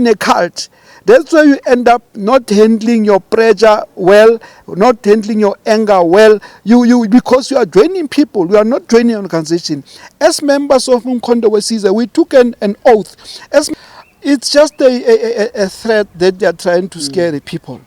in a cult. That's why you end up not handling your pressure well, not handling your anger well. Because you are joining people, you are not joining an organization. As members of MK Caesar, we took an oath. It's just a threat that they are trying to scare the people.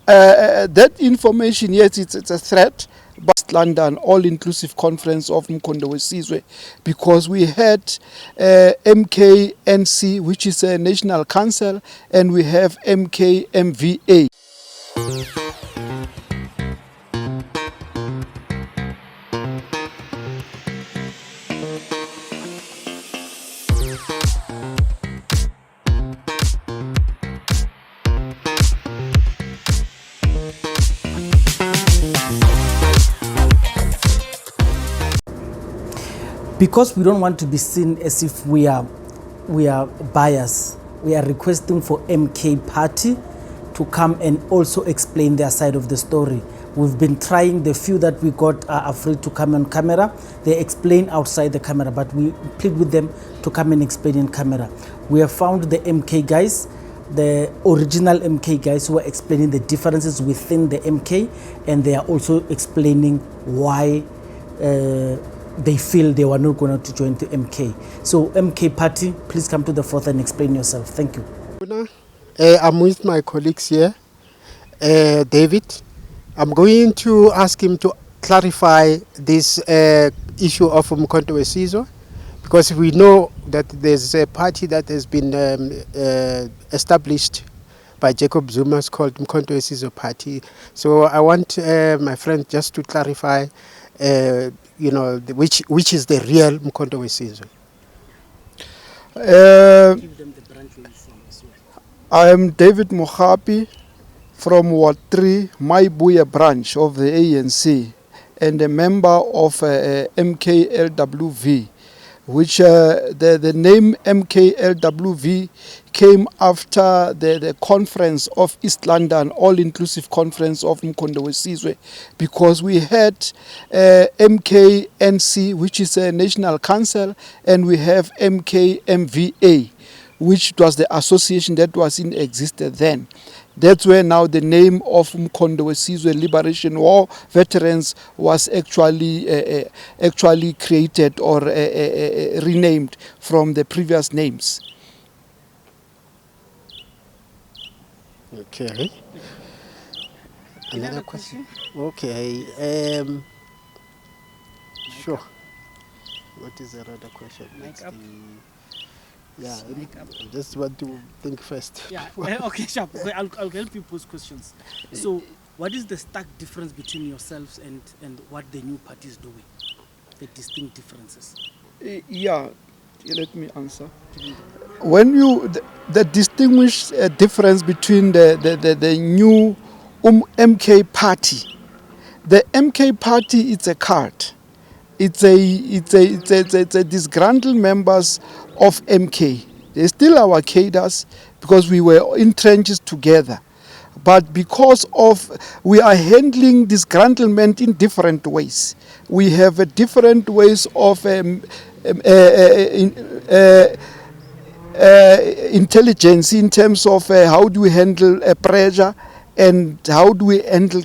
That information, yes, it's a threat. But London all-inclusive conference of Nkosazana, because we had MKNC, which is a national council, and we have MKMVA. Because we don't want to be seen as if we are biased, we are requesting for MK Party to come and also explain their side of the story. We've been trying, the few that we got are afraid to come on camera. They explain outside the camera, but we plead with them to come and explain in camera. We have found the MK guys, the original MK guys, who are explaining the differences within the MK, and they are also explaining why they feel they were not going to join the MK. So MK Party, please come to the forth and explain yourself. Thank you. I'm with my colleagues here. David, I'm going to ask him to clarify this issue of Nkosazana, because we know that there's a party that has been established by Jacob Zuma called Nkosazana Party. So I want my friend just to clarify which is the real Nkosazana. I am David Mohapi from Ward 3, Maibuya branch of the ANC, and a member of MK LWV, which the name MK LWV came after the conference of East London, all-inclusive conference of Nkosazana, because we had MKNC, which is a national council, and we have MKMVA, which was the association that was in existence then. That's where now the name of Nkosazana Liberation War Veterans was actually created or renamed from the previous names. Okay. Another question? Okay. Sure. What is the other question? Yeah, I just want to think first. Yeah, okay, sharp. Okay, I'll help you pose questions. So, what is the stark difference between yourselves and what the new party is doing? The distinct differences? Yeah, let me answer. When the distinguished difference between the new MK party, the MK party is a cult. It's a disgruntled members of MK. They're still our cadres because we were in trenches together. But because of we are handling disgruntlement in different ways. We have different ways of intelligence in terms of how do we handle pressure and how do we handle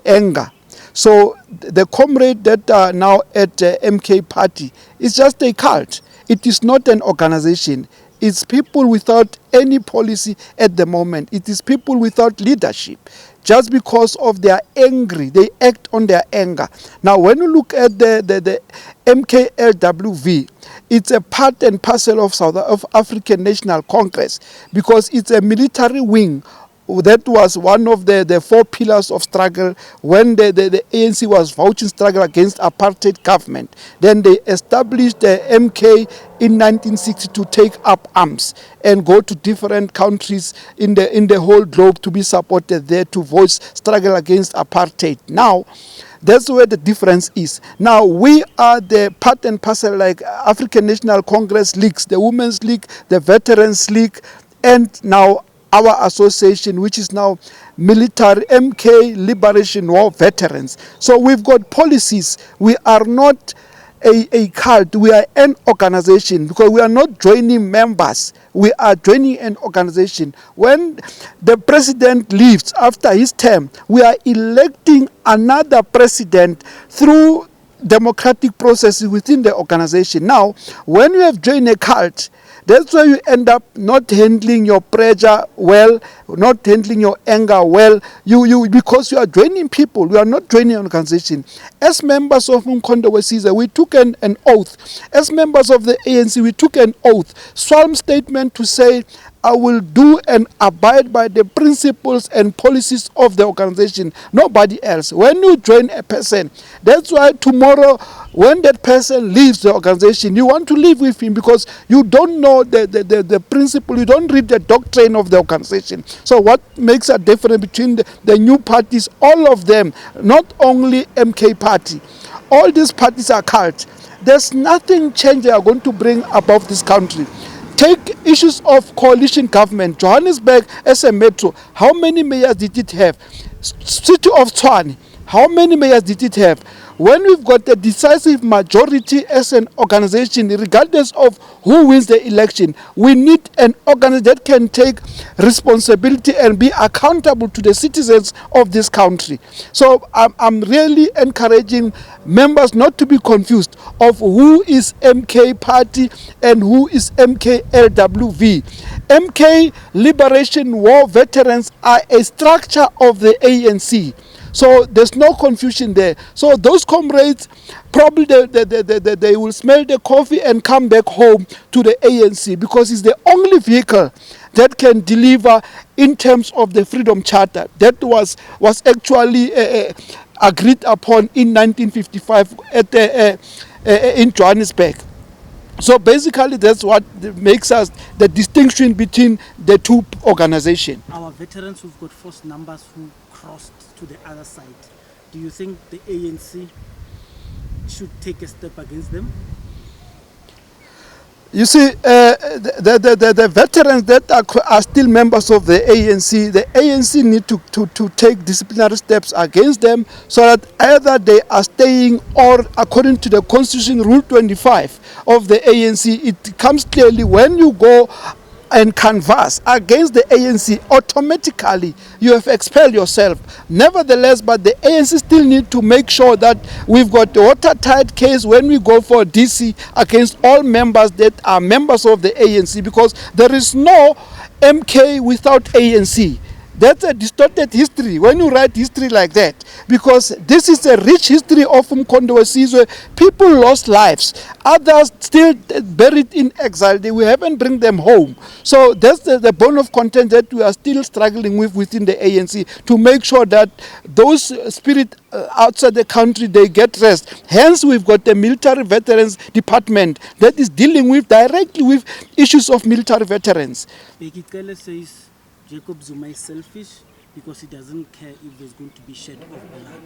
anger. So the comrade that are now at MK Party is just a cult. It is not an organization. It's people without any policy at the moment. It is people without leadership. Just because of they are angry, they act on their anger. Now, when you look at the MK LWV, it's a part and parcel of African National Congress, because it's a military wing. That was one of the four pillars of struggle when the ANC was vouching struggle against apartheid government. Then they established the MK in 1960 to take up arms and go to different countries in the whole globe to be supported there to voice struggle against apartheid. Now, that's where the difference is. Now, we are the part and parcel like African National Congress leagues, the Women's League, the Veterans League, and now our association, which is now military MK Liberation War Veterans. So we've got policies. We are not a cult. We are an organization, because we are not joining members. We are joining an organization. When the president leaves after his term, we are electing another president through democratic processes within the organization. Now, when you have joined a cult, that's why you end up not handling your pressure well, not handling your anger well. Because you are joining people, you are not joining an organization. As members of Nkosazana, we took an oath. As members of the ANC, we took an oath, solemn statement to say, I will do and abide by the principles and policies of the organization, nobody else. When you join a person, that's why tomorrow, when that person leaves the organization, you want to live with him, because you don't know the principle, you don't read the doctrine of the organization. So what makes a difference between the new parties, all of them, not only MK party, all these parties are cult. There's nothing change they are going to bring about this country. Take issues of coalition government. Johannesburg as a metro, how many mayors did it have? City of Tshwane, how many mayors did it have? When we've got a decisive majority as an organization, regardless of who wins the election, we need an organization that can take responsibility and be accountable to the citizens of this country. So I'm really encouraging members not to be confused of who is MK party and who is MK LWV. MK Liberation War veterans are a structure of the ANC. So there's no confusion there. So those comrades, probably they will smell the coffee and come back home to the ANC, because it's the only vehicle that can deliver in terms of the Freedom Charter that was actually agreed upon in 1955 in Johannesburg. So basically, that's what makes us the distinction between the two organizations. Our veterans who've got force numbers who crossed to the other side, do you think the ANC should take a step against them? You see, the veterans that are still members of the ANC need to take disciplinary steps against them, so that either they are staying, or according to the Constitution Rule 25 of the ANC, it comes clearly when you go and canvass against the ANC, automatically you have expelled yourself. Nevertheless, but the ANC still need to make sure that we've got the watertight case when we go for DC against all members that are members of the ANC, because there is no MK without ANC. That's a distorted history when you write history like that, because this is a rich history of Nkosazana. People lost lives, others still buried in exile. We haven't bring them home. So that's the bone of content that we are still struggling with within the ANC, to make sure that those spirit outside the country, they get rest. Hence, we've got the military veterans department that is dealing with directly with issues of military veterans. Bekikele says Jacob Zuma is selfish because he doesn't care if there's going to be shed of blood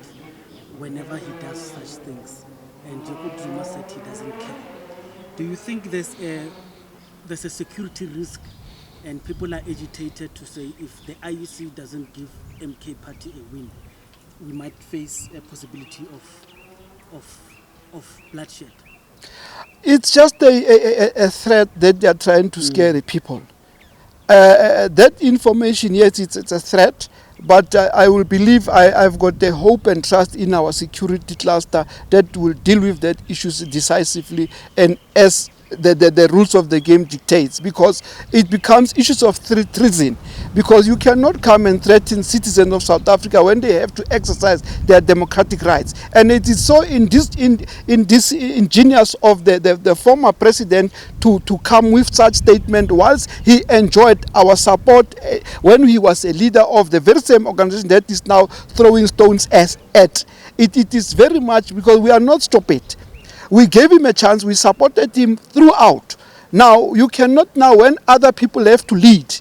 whenever he does such things. And Jacob Zuma said he doesn't care. Do you think there's a security risk, and people are agitated to say if the IEC doesn't give MK party a win, we might face a possibility of bloodshed? It's just a threat that they are trying to scare the people. That information, yes, it's a threat, but I will believe I've got the hope and trust in our security cluster that will deal with that issues decisively and as the rules of the game dictates, because it becomes issues of treason, because you cannot come and threaten citizens of South Africa when they have to exercise their democratic rights. And it is so in this ingenious of the former president to come with such statement whilst he enjoyed our support when he was a leader of the very same organization that is now throwing stones at. It is very much because we are not stupid. We gave him a chance, we supported him throughout. Now, you cannot now, when other people have to lead,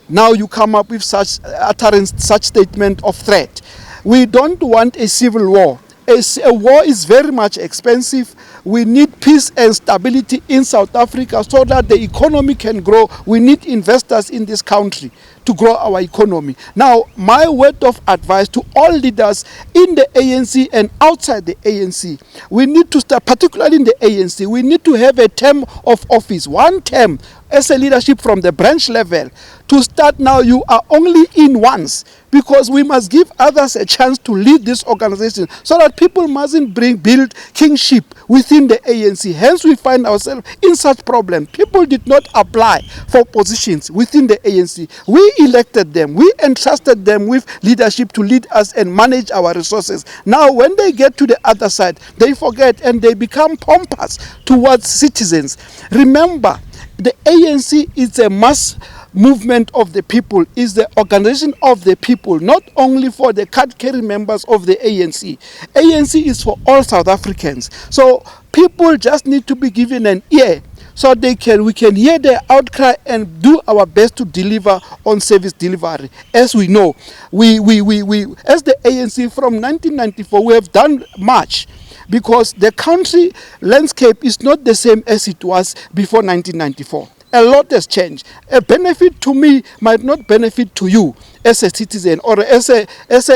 now you come up with such utterance, such statement of threat. We don't want a civil war. A war is very much expensive. We need peace and stability in South Africa so that the economy can grow. We need investors in this country to grow our economy. Now, my word of advice to all leaders in the ANC and outside the ANC, we need to start, particularly in the ANC, we need to have a term of office, one term as a leadership from the branch level. To start now, you are only in once, because we must give others a chance to lead this organization so that people mustn't build kingship within the ANC. Hence, we find ourselves in such problem. People did not apply for positions within the ANC. We elected them. We entrusted them with leadership to lead us and manage our resources. Now, when they get to the other side, they forget and they become pompous towards citizens. Remember, the ANC is a mass movement of the people, is the organization of the people, not only for the card-carrying members of the ANC. ANC is for all South Africans. So people just need to be given an ear so we can hear their outcry and do our best to deliver on service delivery. As we know, we as the ANC from 1994, we have done much, because the country landscape is not the same as it was before 1994. A lot has changed. A benefit to me might not benefit to you as a citizen or as a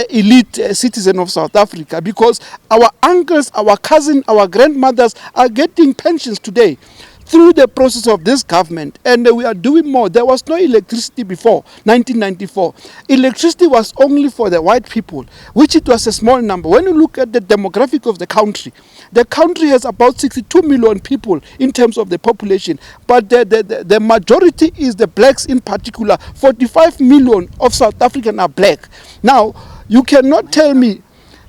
elite citizen of South Africa, because our uncles, our cousins, our grandmothers are getting pensions today through the process of this government, and we are doing more. There was no electricity before 1994. Electricity was only for the white people, which it was a small number. When you look at the demographic of the country has about 62 million people in terms of the population, but the majority is the blacks in particular. 45 million of South Africans are black. Now, you cannot tell me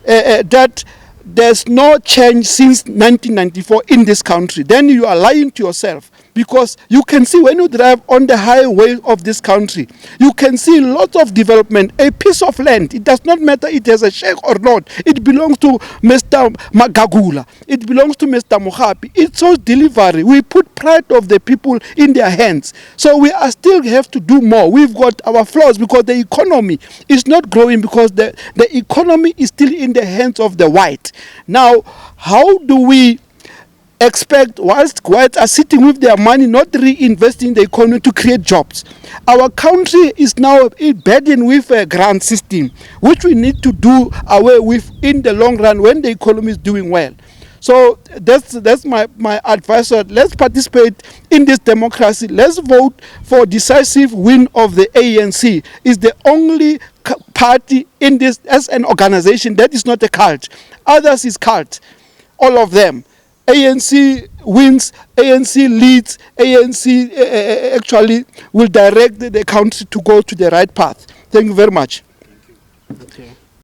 that there's no change since 1994 in this country. Then you are lying to yourself, because you can see when you drive on the highway of this country, you can see lots of development. A piece of land, it does not matter it has a sheikh or not, it belongs to Mr. Magagula, it belongs to Mr. Mohapi. It's so delivery. We put pride of the people in their hands. So we are still have to do more. We've got our flaws because the economy is not growing, because the economy is still in the hands of the white. Now, how do we expect, whilst whites are sitting with their money, not reinvesting in the economy to create jobs? Our country is now burdened with a grant system, which we need to do away with in the long run when the economy is doing well. So that's my advice. Let's participate in this democracy. Let's vote for decisive win of the ANC. It's the only party in this as an organization that is not a cult. Others is cult, all of them. ANC wins, ANC leads, ANC actually will direct the country to go to the right path. Thank you very much. Okay.